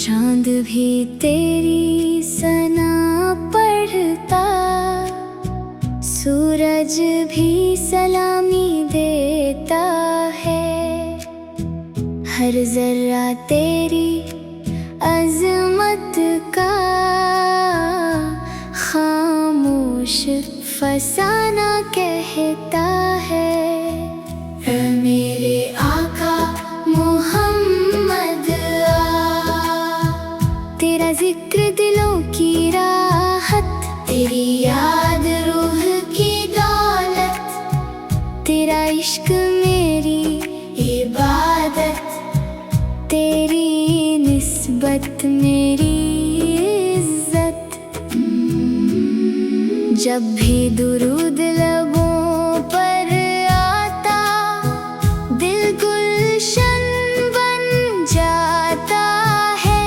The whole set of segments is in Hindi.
चांद भी तेरी सना पढ़ता, सूरज भी सलामी देता है। हर जर्रा तेरी अज़मत का खामोश फसाना कहता है। मेरे आका मोहम्मद तेरा जिक्र दिलों की राहत, तेरी याद रूह की दौलत, तेरा इश्क मेरी इबादत, तेरी निस्बत मेरी इज्जत। जब भी दुरूद लबों पर आता, दिल गुलशन बन जाता है।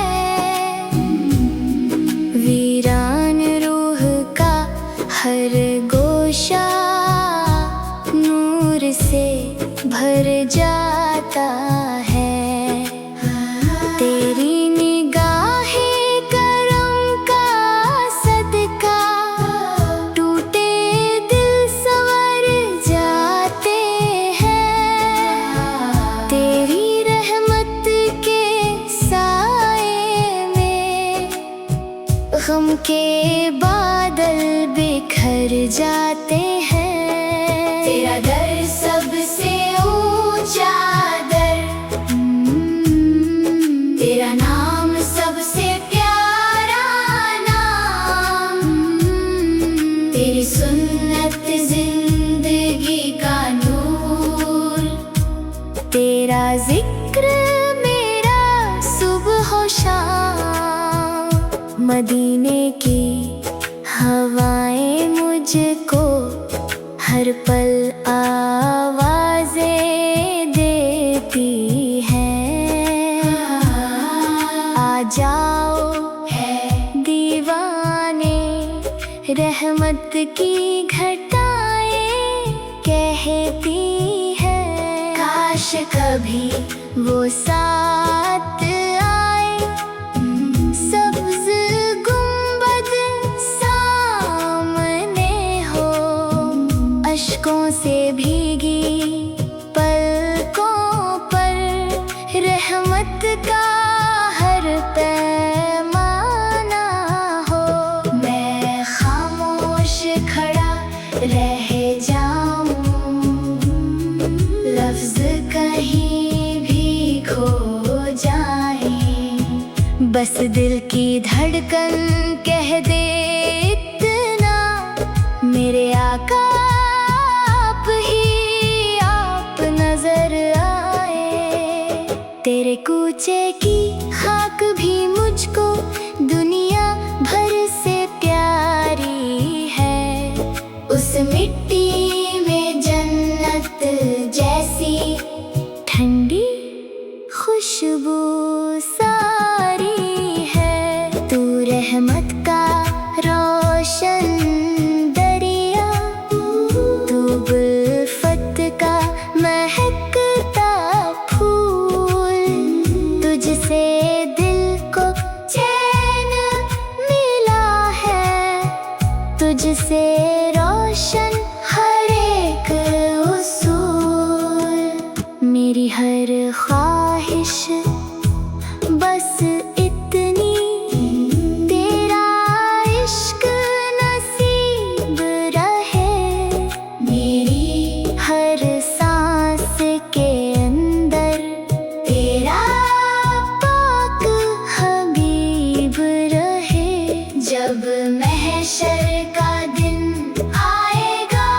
वीरान रूह का हर गोशा नूर से भर जाता है। तेरी निगाहे करम का सदका, टूटे दिल संवर जाते हैं। तेरी रहमत के साए में गम के बादल बिखर जाते हैं। तेरा दर सबसे ऊंचा दर, तेरा नाम सबसे प्यारा नाम, तेरी सुन्नत जिंदगी का नूर, तेरा जिक्र मेरा सुबह शाम। मदीने की हवाएं मुझको हर पल आवाज़ें देती हैं। आ जाओ है दीवाने, रहमत की घटाएं कहती हैं। काश कभी वो साथ आए, सब्ज़ गुंबद सामने हो, अश्कों से भीगी पलकों पर रहमत का हर पैमाना हो। मैं खामोश खड़ा रह जाऊं, लफ्ज़ कहीं भी खो जाए, बस दिल की धड़कन कह दे इतना, मेरे आका आप ही आप नजर आए। तेरे कूचे की खाक भी मुझको दुनिया भर से प्यारी है। उस मिट्टी में जन्नत जैसी ठंडी खुशबू सारी है। तू रहमत का रोशन दरिया, तू गुल्फत का महकता फूल, तुझसे दिल को चैन मिला है, तुझसे रोशन हर एक उसूल। मेरी हर ख्वाहिश बस इतनी, तेरा इश्क नसीब रहे। मेरी हर सांस के अंदर तेरा पाक हबीब रहे। जब महशर का दिन आएगा,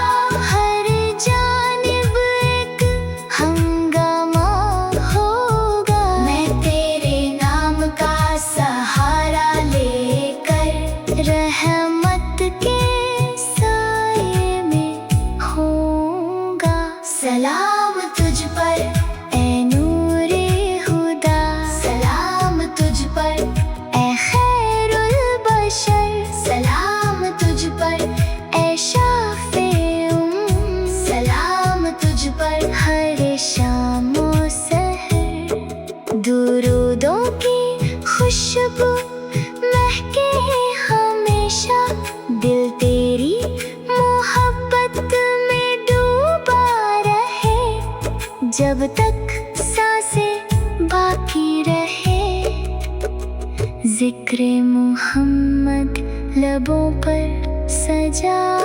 हर जानिब एक हंगामा होगा। मैं तेरे नाम का सहारा लेकर रहमत के साए में होऊंगा। सलाम तुझ पर ए नूरे खुदा, सलाम तुझ पर ए खैरुल बशर, सलाम तुझ पर ए शाफे सलाम तुझ पर हर शाम ओ सहर। दुरूदों की खुश जिक्र मोहम्मद लबों पर सजा